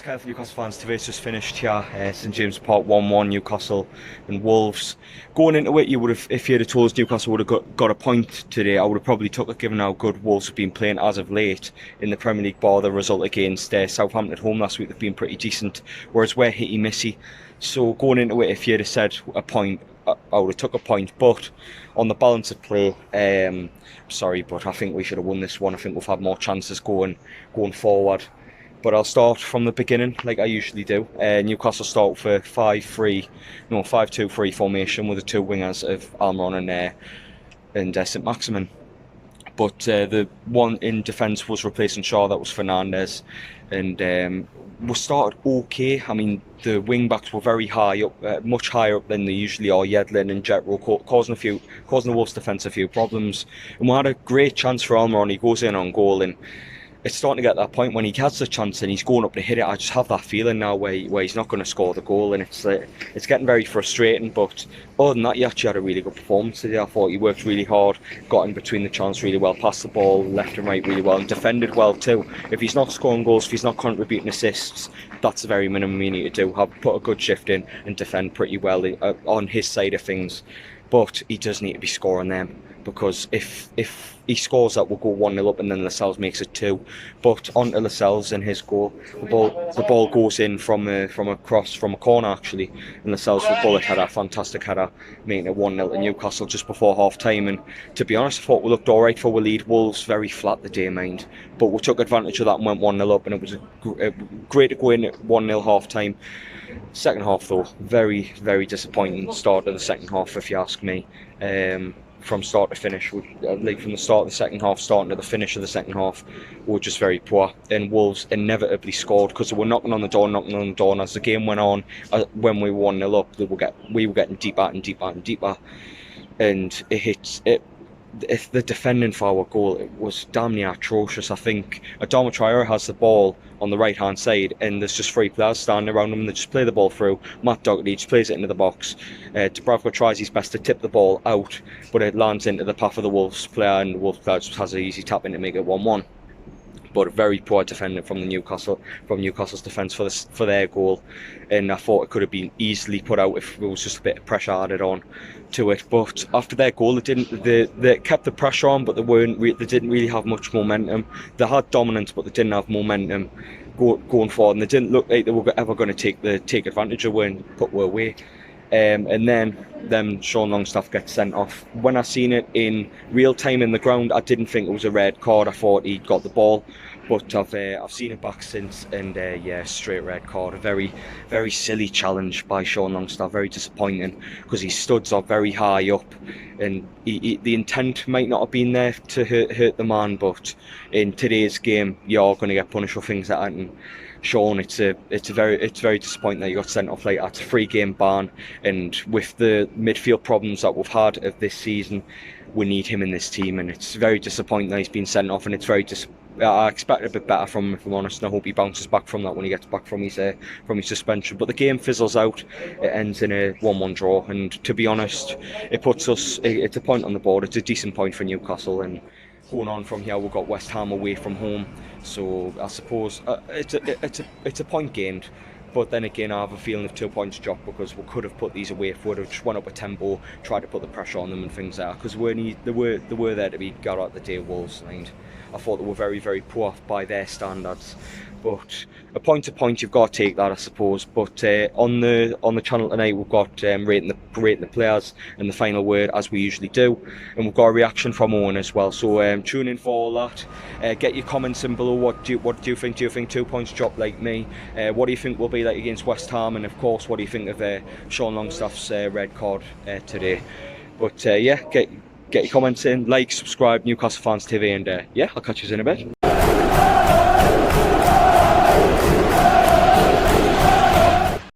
Newcastle fans, today's just finished here. St James Park 1-1, Newcastle and Wolves. Going into it, you would have, if you'd have told us Newcastle would have got a point today, I would have probably took it, given how good Wolves have been playing as of late in the Premier League, bar the result against Southampton at home last week. They've been pretty decent, whereas we're hitty-missy. So going into it, if you'd have said a point, I would have took a point. But on the balance of play, sorry, but I think we should have won this one. I think we've had more chances going forward. But I'll start from the beginning, like I usually do. Newcastle start for 5-2-3 formation with the two wingers of Almiron and saint-maximin. But the one in defence was replacing Shaw, that was Fernandez. And we started okay. I mean, the wing backs were very high up, much higher up than they usually are. Yedlin and Jetro causing the Wolves' defence a few problems. And we had a great chance for Almiron. He goes in on goal, and it's starting to get that point when he has the chance and he's going up to hit it. I just have that feeling now where he's not going to score the goal, and it's getting very frustrating. But other than that, he actually had a really good performance today. I thought he worked really hard, got in between the chance really well, passed the ball left and right really well, and defended well too. If he's not scoring goals, if he's not contributing assists, that's the very minimum you need to do. Put a good shift in and defend pretty well on his side of things. But he does need to be scoring them, because if he scores that, we'll go 1-0 up, and then Lascelles makes it 2. But onto Lascelles and his goal. The ball goes in from a cross, from a corner actually, and Lascelles with bullet header, fantastic header, making it 1-0 to Newcastle just before half time. And to be honest, I thought we looked alright for the lead. Wolves very flat the day, mind, but we took advantage of that and went 1-0 up, and it was great to go in at 1-0 half time. Second half though, very, very disappointing start of the second half, if you ask me. From start to finish, like from the start of the second half starting to the finish of the second half, we were just very poor, and Wolves inevitably scored because they were knocking on the door, and as the game went on, when we were 1-0 up, we were getting deeper and deeper, and if the defending for our goal, it was damn near atrocious. I think Adama Traore has the ball on the right hand side, and there's just 3 players standing around him, and they just play the ball through. Matt Doherty just plays it into the box. Dubravka tries his best to tip the ball out, but it lands into the path of the Wolves player, and the Wolves player just has an easy tap in to make it 1-1. But very poor defending from Newcastle's defence for their goal, and I thought it could have been easily put out if there was just a bit of pressure added on to it. But after their goal, they kept the pressure on, but they didn't really have much momentum. They had dominance, but they didn't have momentum going forward, and they didn't look like they were ever going to take advantage of and put it away. And then Sean Longstaff gets sent off. When I seen it in real time in the ground, I didn't think it was a red card. I thought he got the ball, but I've seen it back since, and straight red card. A very, very silly challenge by Sean Longstaff. Very disappointing, because he studs up very high up, and the intent might not have been there to hurt the man, but in today's game, you're going to get punished for things that happen. Sean, it's very disappointing that he got sent off like that. It's a 3-game ban, and with the midfield problems that we've had of this season, we need him in this team, and it's very disappointing that he's been sent off. And it's I expect a bit better from him, if I'm honest, and I hope he bounces back from that when he gets back from his suspension. But the game fizzles out, it ends in a 1-1 draw, and to be honest, it's a point on the board. It's a decent point for Newcastle, and going on from here, we've got West Ham away from home, so I suppose it's a point gained. But then again, I have a feeling if 2 points dropped, because we could have put these away if we would have just went up a tempo, tried to put the pressure on them and things like that, because they were there to be got out the day, Wolves. And I thought they were very, very poor by their standards. But a point to point, you've got to take that, I suppose. But on the channel tonight, we've got rating the players and the final word, as we usually do, and we've got a reaction from Owen as well. So tune in for all that. Get your comments in below. What do you think? Do you think 2 points dropped like me? What do you think will be like against West Ham? And of course, what do you think of Sean Longstaff's red card today? But get your comments in, like, subscribe, Newcastle Fans TV, and I'll catch you in a bit.